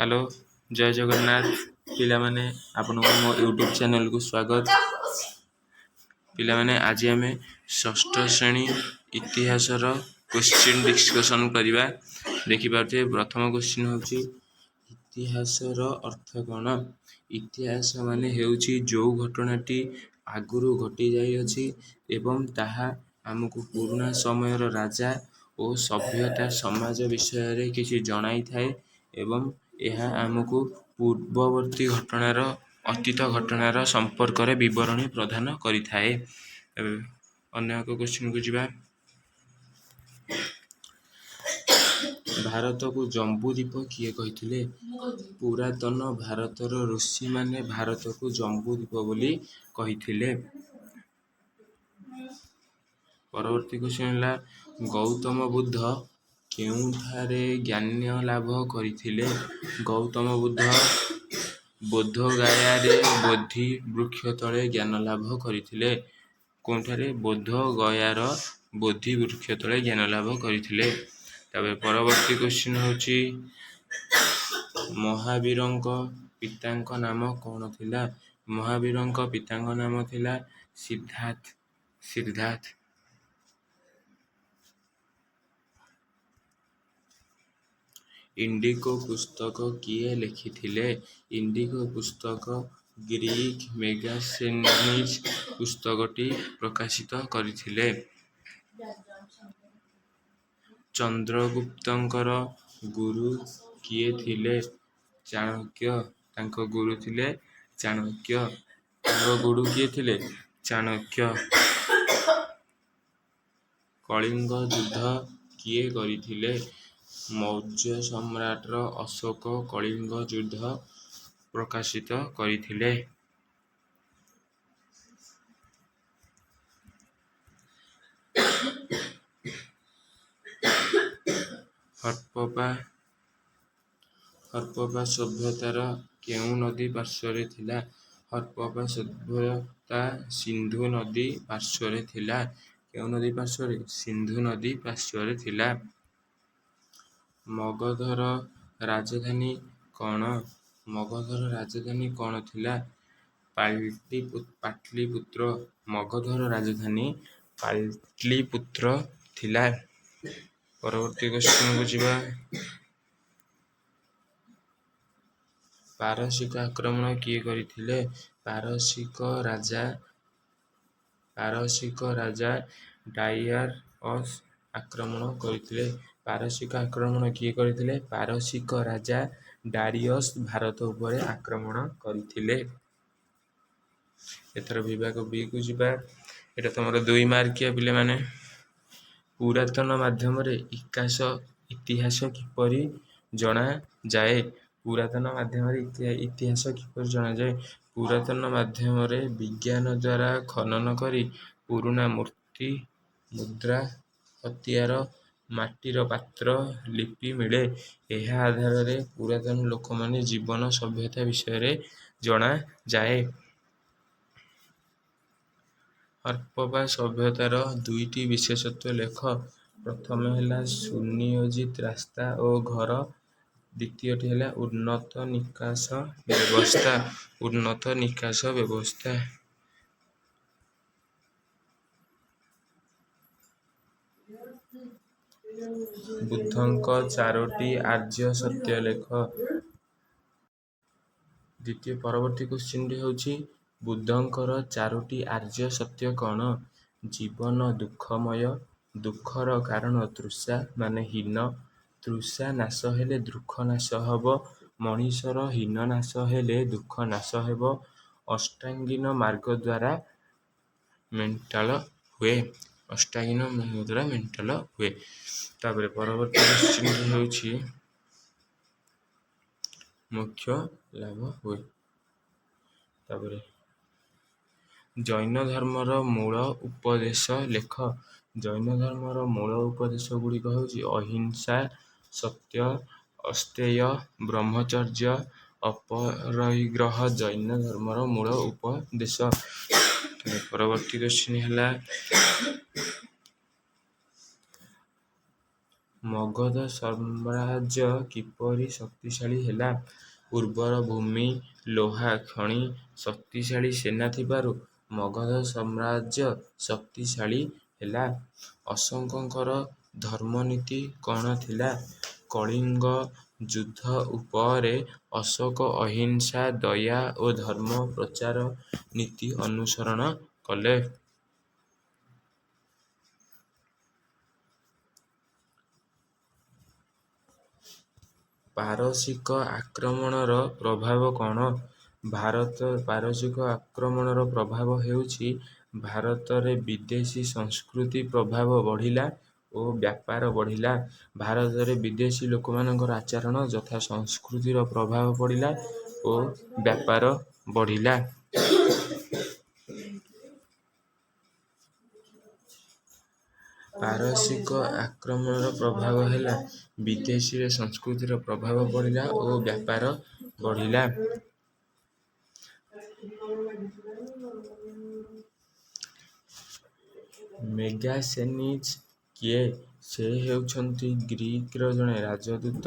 Hello जय जगन्नाथ पिलामाने आपनको मो YouTube channel को स्वागत। पिलामाने आज आम षष्ठ श्रेणी इतिहासर क्वेश्चन डिस्कसन करवा। देखिए प्रथम क्वेश्चन होची इतिहासर अर्थ कौन। इतिहास माने हेउची जो घटनाटी आगुरु घटी जाई अछि एवं ताहा आमको पुराना समयर राजा और सभ्यता समाज विषय रे किछि जणाई थाए एवं यह आमको पूर्ववर्ती घटनार अतीत घटनार संपर्क रे विवरणी प्रदान करिथाए। अन्य एक क्वेश्चन को जिबा। भारत को जम्बूद्वीप किए कहिथिले। पुरातन भारतर ऋषि माने भारत को जम्बूद्वीप बोली कहिथिले। परवर्ती क्वेश्चन है गौतम बुद्ध केउठारे ज्ञान लाभ करिथिले। गौतम बुद्ध बोधगया रे बोधि वृक्ष तले ज्ञान लाभ करिथिले। कोठारे बोधगयार बोधि वृक्ष तले ज्ञान लाभ करिथिले। तबे परवर्ती क्वेश्चन होची महावीरंक पितांक नाम कौन थिला। महावीरंक पितांक नाम थिला सिद्धार्थ। इंडिको पुस्तक किए लिखिथिले। इंडिको पुस्तक ग्रीक मेगासेनीज पुस्तकटी प्रकाशित करिथिले। चंद्रगुप्तंकर गुरु किए थिले। चाणक्य। तांको गुरु थिले चाणक्य। तांको गुरु किए थिले चाणक्य। कलिंग युद्ध किए करिथिले। मौर्य सम्राट अशोक कलिंग युद्ध प्रकाशित करिथिले। हरप्पा सभ्यतार केउ नदी पार्श्वरे थिला। हरप्पा सभ्यता सिंधु नदी पार्श्वरे थिला। केउ नदी पार्श्वरे सिंधु नदी पार्श्वरे थिला। मगधर राजधानी कौन। मगधर राजधानी कौन थिला पाटलिपुत्र। मगधर राजधानी पाटलिपुत्र थिला। परवर्ती क्वेश्चन को जिबा। पारसिक आक्रमण किए करिथिले। पारसिक राजा डायरस आक्रमण करिथिले। पारसिक आक्रमण किए करिथिले। पारसिक राजा डारियस भारत उपरे आक्रमण करिथिले। एथर विभाग बी को जिबा। एटा तमरो 2 मार्किया पिले माने। पुरातन माध्यम रे इतिहास किपरि जना जाए। पुरातन माध्यम रे इतिहास किपरि जना जाए। पुरातन माध्यम रे विज्ञान द्वारा खनन करी पुराना मूर्ति मुद्रा हथियार माटीर पात्र लिपि मिले। यह आधार रे पुरातन लोक माने जीवन सभ्यता विषय रे जना जाए। हरप्पा सभ्यतार 2टी विशेषत्व लेख। प्रथम है सुनियोजित रास्ता और घर। द्वितीयटी है उन्नत निकास व्यवस्था। बुद्धंक 4टी आर्य सत्य लेख। द्वितीय परवर्ती क्वेश्चन होची बुद्धंकर 4टी आर्य सत्य कौन। जीवन दुखमय। दुखर कारण तृषा माने हीन। तृषा नाश हेले दुख नाश हब। मनीषर हीन नाश हेले दुख नाश हेब। अष्टांगीन मार्ग द्वारा मेंटल हुए। तापर परवर्ती क्वेश्चन होची मुख्य लाभ हुए। तापर जैन धर्मर मूल उपदेश लेख। जैन धर्मर मूल उपदेश गुड़िक होची अहिंसा सत्य अस्तेय ब्रह्मचर्य अपरिग्रह। जैन धर्मर मूल उपदेश। परवर्ती क्वेश्चन है ମଗଧ ସାମ୍ରାଜ୍ୟ କିପରି ଶକ୍ତିଶାଳୀ ହେଲା? ଉର୍ବର ଭୂମି, ଲୁହା ଖଣି, ଶକ୍ତିଶାଳୀ ସେନା ଥିବାରୁ ମଗଧ ସାମ୍ରାଜ୍ୟ ଶକ୍ତିଶାଳୀ ହେଲା। ଅଶୋକଙ୍କର ଧର୍ମନୀତି କ'ଣ ଥିଲା? କଳିଙ୍ଗ ଯୁଦ୍ଧ ଉପରେ ଅଶୋକ ଅହିଂସା, ଦୟା ଓ ଧର୍ମ ପ୍ରଚାର ନୀତି ଅନୁସରଣ କଲେ। ପାରସିକ ଆକ୍ରମଣର ପ୍ରଭାବ କ'ଣ? ପାରସିକ ଆକ୍ରମଣର ପ୍ରଭାବ ହେଉଛି ଭାରତରେ ବିଦେଶୀ ସଂସ୍କୃତି ପ୍ରଭାବ ବଢ଼ିଲା ଓ ବ୍ୟାପାର ବଢ଼ିଲା। ଭାରତରେ ବିଦେଶୀ ଲୋକମାନଙ୍କର ଆଚରଣ ଯଥା ସଂସ୍କୃତିର ପ୍ରଭାବ ପଡ଼ିଲା ଓ ବ୍ୟାପାର ବଢ଼ିଲା। ପାରସିକ ଆକ୍ରମଣର ପ୍ରଭାବ ହେଲା ବିଦେଶୀରେ ସଂସ୍କୃତିର ପ୍ରଭାବ ପଡ଼ିଲା ଓ ବ୍ୟାପାର ବଢ଼ିଲା। ମେଗାସେନିଜ୍ କିଏ? ସେ ହେଉଛନ୍ତି ଗ୍ରୀକର ଜଣେ ରାଜଦୂତ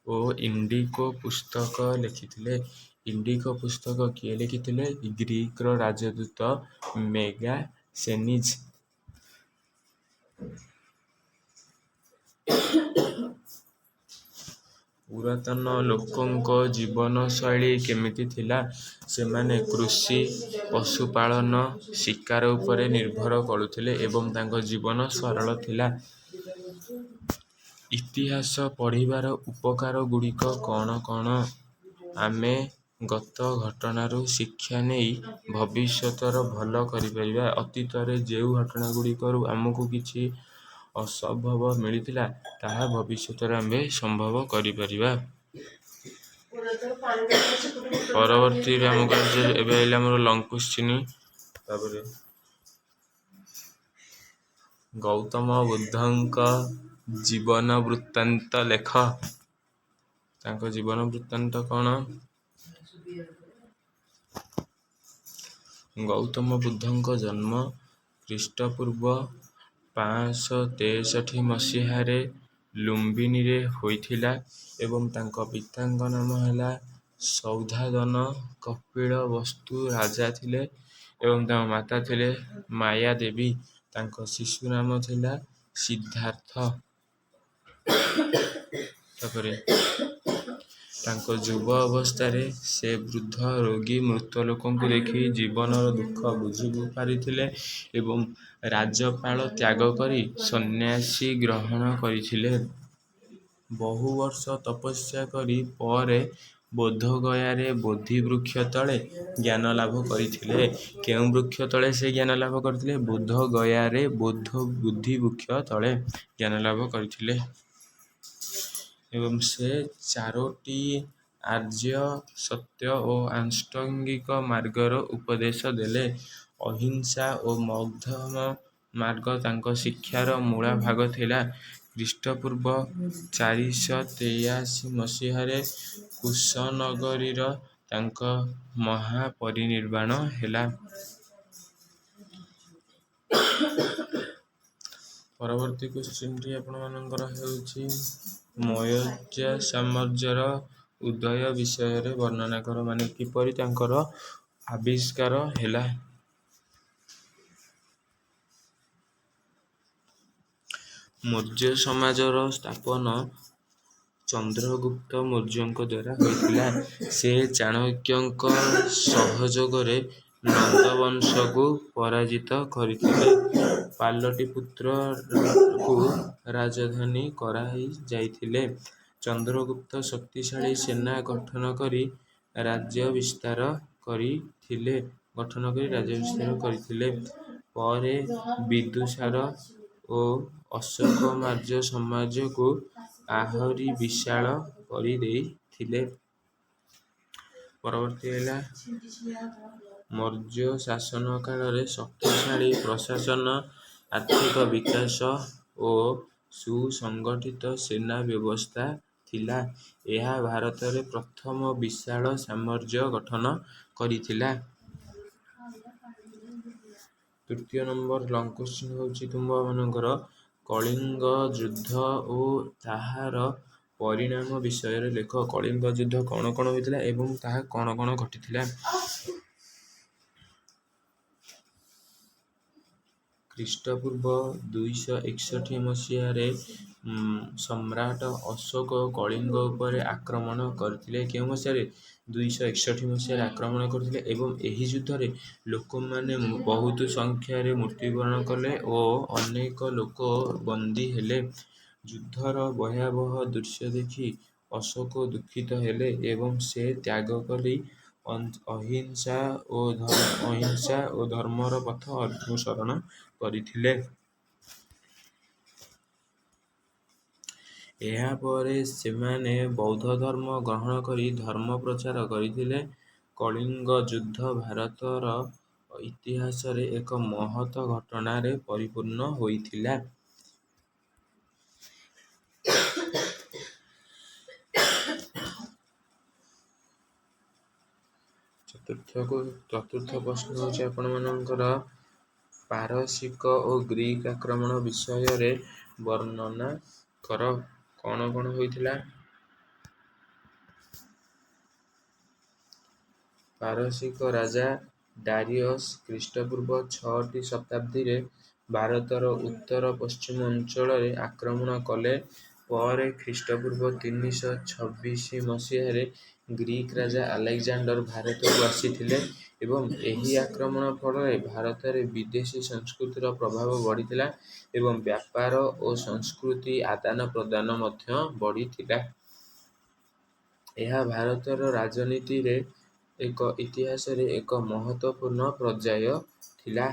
ଓ ଇଣ୍ଡିକୋ ପୁସ୍ତକ ଲେଖିଥିଲେ। ଇଣ୍ଡିକୋ ପୁସ୍ତକ କିଏ ଲେଖିଥିଲେ? ଗ୍ରୀକର ରାଜଦୂତ ମେଗାସେନିଜ୍। ପୁରାତନ ଲୋକଙ୍କ ଜୀବନଶୈଳୀ କେମିତି ଥିଲା? ସେମାନେ କୃଷି, ପଶୁପାଳନ, ଶିକାର ଉପରେ ନିର୍ଭର କରୁଥିଲେ ଏବଂ ତାଙ୍କ ଜୀବନ ସରଳ ଥିଲା। ଇତିହାସ ପଢ଼ିବାର ଉପକାର ଗୁଡ଼ିକ କ'ଣ କ'ଣ? ଆମେ ଗତ ଘଟଣାରୁ ଶିକ୍ଷା ନେଇ ଭବିଷ୍ୟତର ଭଲ କରିପାରିବା। ଅତୀତରେ ଯେଉଁ ଘଟଣା ଗୁଡ଼ିକରୁ ଆମକୁ କିଛି ଅସମ୍ଭବ ମିଳିଥିଲା, ତାହା ଭବିଷ୍ୟତରେ ଆମେ ସମ୍ଭବ କରିପାରିବା। ପରବର୍ତ୍ତୀ ଆମ କାର୍ଯ୍ୟ ଏବେ ଆସିଲା ଆମର ଲଙ୍ଗ କ୍ୱେଶ୍ଚିନ୍। ତାପରେ ଗୌତମ ବୁଦ୍ଧଙ୍କ ଜୀବନ ବୃତ୍ତାନ୍ତ ଲେଖ। ତାଙ୍କ ଜୀବନ ବୃତ୍ତାନ୍ତ କ'ଣ? ଗୌତମ ବୁଦ୍ଧଙ୍କ ଜନ୍ମ ଖ୍ରୀଷ୍ଟପୂର୍ବ 563 ମସିହାରେ ଲୁମ୍ବିନୀରେ ହୋଇଥିଲା ଏବଂ ତାଙ୍କ ପିତାଙ୍କ ନାମ ହେଲା ସୌଧାଦନ। କପିଳବସ୍ତୁ ରାଜା ଥିଲେ ଏବଂ ତାଙ୍କ ମାତା ଥିଲେ ମାୟା ଦେବୀ। ତାଙ୍କ ଶିଶୁ ନାମ ଥିଲା ସିଦ୍ଧାର୍ଥ। ତାପରେ ତାଙ୍କ ଯୁବ ଅବସ୍ଥାରେ ସେ ବୃଦ୍ଧ, ରୋଗୀ, ମୃତ ଲୋକଙ୍କୁ ଦେଖି ଜୀବନର ଦୁଃଖ ବୁଝି ପାରିଥିଲେ ଏବଂ ରାଜ୍ୟପାଳ ତ୍ୟାଗ କରି ସନ୍ନ୍ୟାସୀ ଗ୍ରହଣ କରିଥିଲେ। ବହୁ ବର୍ଷ ତପସ୍ୟା କରି ପରେ ବୋଧଗୟାରେ ବୋଧି ବୃକ୍ଷ ତଳେ ଜ୍ଞାନ ଲାଭ କରିଥିଲେ। କେଉଁ ବୃକ୍ଷ ତଳେ ସେ ଜ୍ଞାନ ଲାଭ କରିଥିଲେ? ବୋଧଗୟାରେ ବୋଧି ବୃକ୍ଷ ତଳେ ଜ୍ଞାନ ଲାଭ କରିଥିଲେ। ଏବଂ ସେ 4ଟି ଆର୍ଯ୍ୟ ସତ୍ୟ ଓ ଆଷ୍ଟାଙ୍ଗିକ ମାର୍ଗର ଉପଦେଶ ଦେଲେ। ଅହିଂସା ଓ ମଧ୍ୟମ ମାର୍ଗ ତାଙ୍କ ଶିକ୍ଷାର ମୂଳ ଭାଗ ଥିଲା। ଖ୍ରୀଷ୍ଟପୂର୍ବ 483 ମସିହାରେ କୁଶନଗରୀର ତାଙ୍କ ମହାପରିନିର୍ବାଣ ହେଲା। ପରବର୍ତ୍ତୀ କ୍ୱେଶ୍ଚିନ୍ଟି ଆପଣମାନଙ୍କର ହେଉଛି ମୌର୍ଯ୍ୟ ସାମ୍ରାଜ୍ୟର ଉଦୟ ବିଷୟରେ ବର୍ଣ୍ଣନା କର। ମାନେ କିପରି ତାଙ୍କର ଆବିଷ୍କାର ହେଲା। ମୌର୍ଯ୍ୟ ସମାଜର ସ୍ଥାପନ ଚନ୍ଦ୍ରଗୁପ୍ତ ମୌର୍ଯ୍ୟଙ୍କ ଦ୍ୱାରା ହୋଇଥିଲା। ସେ ଚାଣକ୍ୟଙ୍କ ସହଯୋଗରେ ନନ୍ଦବଂଶକୁ ପରାଜିତ କରିଥିଲେ। ପାଟଳୀପୁତ୍ରକୁ ରାଜଧାନୀ କରାଇଯାଇଥିଲେ। ଚନ୍ଦ୍ରଗୁପ୍ତ ଶକ୍ତିଶାଳୀ ସେନା ଗଠନ କରି ରାଜ୍ୟ ବିସ୍ତାର କରିଥିଲେ। ପରେ ବିନ୍ଦୁସାର ଓ ଅଶୋକ ମୌର୍ଯ୍ୟ ସାମ୍ରାଜ୍ୟକୁ ଆହୁରି ବିଶାଳ କରିଦେଇଥିଲେ। ପରବର୍ତ୍ତୀ ହେଲା ମୌର୍ଯ୍ୟ ଶାସନ କାଳରେ ଶକ୍ତିଶାଳୀ ପ୍ରଶାସନ, ଆର୍ଥିକ ବିକାଶ ଓ ସୁସଂଗଠିତ ସେନା ବ୍ୟବସ୍ଥା ଥିଲା। ଏହା ଭାରତରେ ପ୍ରଥମ ବିଶାଳ ସାମ୍ରାଜ୍ୟ ଗଠନ କରିଥିଲା। ତୃତୀୟ ନମ୍ବର ଲଙ୍ଗ କ୍ୱେଶ୍ଚିନ୍ ହେଉଛି ତୁମମାନଙ୍କର କଳିଙ୍ଗ ଯୁଦ୍ଧ ଓ ତାହାର ପରିଣାମ ବିଷୟରେ ଲେଖ। କଳିଙ୍ଗ ଯୁଦ୍ଧ କ'ଣ କ'ଣ ହୋଇଥିଲା ଏବଂ ତାହା କ'ଣ କ'ଣ ଘଟିଥିଲା? ଖ୍ରୀଷ୍ଟପୂର୍ବ 261 ମସିହାରେ ସମ୍ରାଟ ଅଶୋକ କଳିଙ୍ଗ ଉପରେ ଆକ୍ରମଣ କରିଥିଲେ। କେଉଁ ମସିହାରେ? 261 ମସିହାରେ ଆକ୍ରମଣ କରିଥିଲେ ଏବଂ ଏହି ଯୁଦ୍ଧରେ ଲୋକମାନେ ବହୁତ ସଂଖ୍ୟାରେ ମୃତ୍ୟୁବରଣ କଲେ ଓ ଅନେକ ଲୋକ ବନ୍ଦୀ ହେଲେ। ଯୁଦ୍ଧର ଭୟାବହ ଦୃଶ୍ୟ ଦେଖି ଅଶୋକ ଦୁଃଖିତ ହେଲେ ଏବଂ ସେ ତ୍ୟାଗ କରି ଅହିଂସା ଓ ଧର୍ମର ପଥ ଅନୁସରଣ କରିଥିଲେ। ଏହାପରେ ସେମାନେ ବୌଦ୍ଧ ଧର୍ମ ଗ୍ରହଣ କରି ଧର୍ମ ପ୍ରଚାର କରିଥିଲେ। କଳିଙ୍ଗ ଯୁଦ୍ଧ ଭାରତର ଇତିହାସରେ ଏକ ମହତ୍ ଘଟଣାରେ ପରିପୂର୍ଣ୍ଣ ହୋଇଥିଲା। ଚତୁର୍ଥ ପ୍ରଶ୍ନ ହେଉଛି ଆପଣମାନଙ୍କର ପାରସିକ ଓ ଗ୍ରୀକ୍ ଆକ୍ରମଣ ବିଷୟରେ ବର୍ଣ୍ଣନା କର। କ'ଣ କ'ଣ ହୋଇଥିଲା? ପାରସିକ ରାଜା ଡାରିୟସ୍ ଖ୍ରୀଷ୍ଟପୂର୍ବ 6ଟି ଶତାବ୍ଦୀରେ ଭାରତର ଉତ୍ତର ପଶ୍ଚିମ ଅଞ୍ଚଳରେ ଆକ୍ରମଣ କଲେ। ପରେ ଖ୍ରୀଷ୍ଟପୂର୍ବ 326 ମସିହାରେ ଗ୍ରୀକ୍ ରାଜା ଆଲେକଜାଣ୍ଡର ଭାରତକୁ ଆସିଥିଲେ ଏବଂ ଏହି ଆକ୍ରମଣ ଫଳରେ ଭାରତରେ ବିଦେଶୀ ସଂସ୍କୃତିର ପ୍ରଭାବ ବଢ଼ିଥିଲା ଏବଂ ବ୍ୟାପାର ଓ ସଂସ୍କୃତି ଆଦାନ ପ୍ରଦାନ ମଧ୍ୟ ବଢ଼ିଥିଲା। ଏହା ଭାରତର ରାଜନୀତିରେ ଇତିହାସରେ ଏକ ମହତ୍ତ୍ୱପୂର୍ଣ୍ଣ ପର୍ଯ୍ୟାୟ ଥିଲା।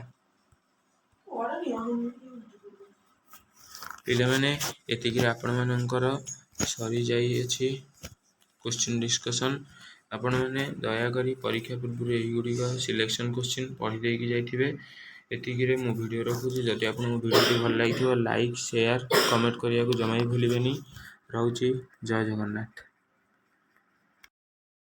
ପିଲାମାନେ, ଏତିକିରେ ଆପଣମାନଙ୍କର ସରିଯାଇଅଛି କୋଶ୍ଚିନ୍ ଡିସ୍କସନ୍। ଆପଣମାନେ ଦୟାକରି ପରୀକ୍ଷା ପୂର୍ବରୁ ଏହିଗୁଡ଼ିକ ସିଲେକ୍ସନ୍ କୋଶ୍ଚିନ୍ ପଢ଼ି ଦେଇକି ଯାଇଥିବେ। ଏତିକିରେ ମୁଁ ଭିଡ଼ିଓ ରଖୁଛି। ଯଦି ଆପଣଙ୍କୁ ଭିଡ଼ିଓଟି ଭଲ ଲାଗିଥିବ ଲାଇକ୍, ସେୟାର, କମେଣ୍ଟ କରିବାକୁ ଜମା ବି ଭୁଲିବେନି। ରହୁଛି। ଜୟ ଜଗନ୍ନାଥ।